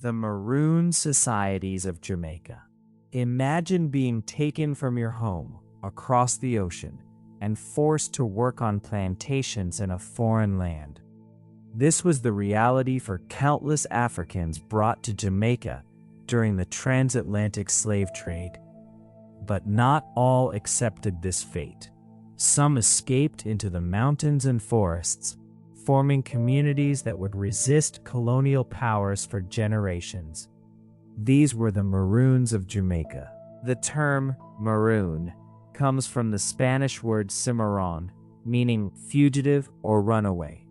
The Maroon Societies of Jamaica. Imagine being taken from your home across the ocean and forced to work on plantations in a foreign land. This was the reality for countless Africans brought to Jamaica during the transatlantic slave trade. But not all accepted this fate. Some escaped into the mountains and forests, forming communities that would resist colonial powers for generations. These were the Maroons of Jamaica. The term Maroon comes from the Spanish word cimarron, meaning fugitive or runaway.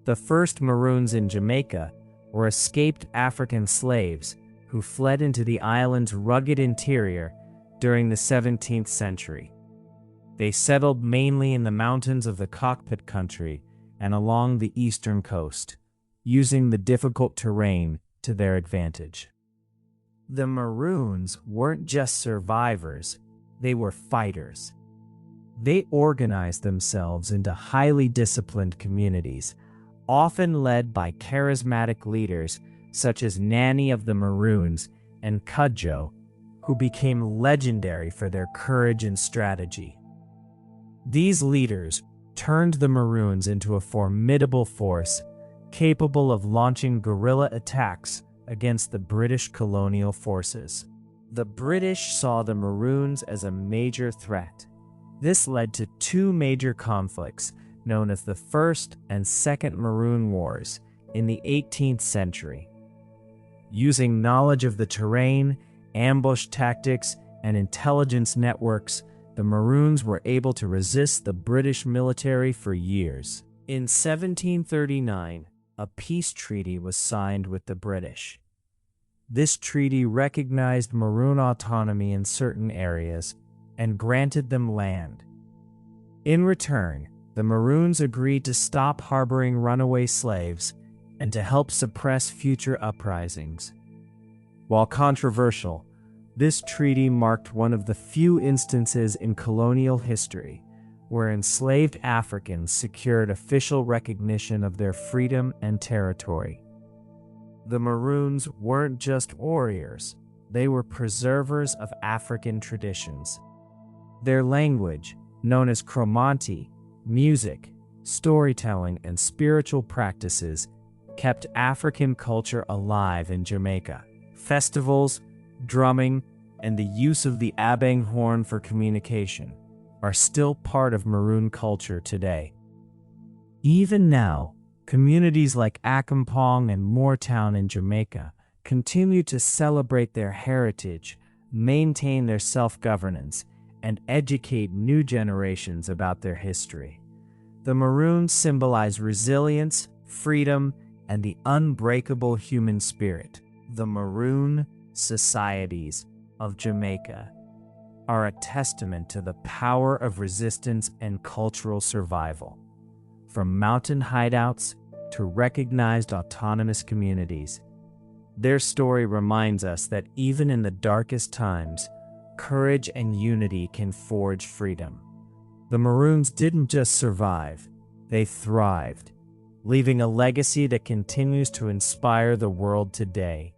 The first Maroons in Jamaica were escaped African slaves who fled into the island's rugged interior during the 17th century. They settled mainly in the mountains of the Cockpit country and along the eastern coast, using the difficult terrain to their advantage. The Maroons weren't just survivors, they were fighters. They organized themselves into highly disciplined communities, often led by charismatic leaders such as Nanny of the Maroons and Cudjoe, who became legendary for their courage and strategy. These leaders turned the Maroons into a formidable force, capable of launching guerrilla attacks against the British colonial forces. The British saw the Maroons as a major threat. This led to two major conflicts known as the First and Second Maroon Wars in the 18th century. Using knowledge of the terrain, ambush tactics, and intelligence networks, the Maroons were able to resist the British military for years. In 1739, a peace treaty was signed with the British. This treaty recognized Maroon autonomy in certain areas and granted them land. In return, the Maroons agreed to stop harboring runaway slaves and to help suppress future uprisings. While controversial, this treaty marked one of the few instances in colonial history where enslaved Africans secured official recognition of their freedom and territory. The Maroons weren't just warriors, they were preservers of African traditions. Their language, known as Cromanti, music, storytelling, and spiritual practices, kept African culture alive in Jamaica. Festivals, drumming, and the use of the abang horn for communication are still part of Maroon culture today. Even now, communities like Akampong and Moortown in Jamaica continue to celebrate their heritage, maintain their self-governance, and educate new generations about their history. The Maroons symbolize resilience, freedom, and the unbreakable human spirit. The Maroon Societies of Jamaica are a testament to the power of resistance and cultural survival. From mountain hideouts to recognized autonomous communities, their story reminds us that even in the darkest times, courage and unity can forge freedom. The Maroons didn't just survive, they thrived, leaving a legacy that continues to inspire the world today.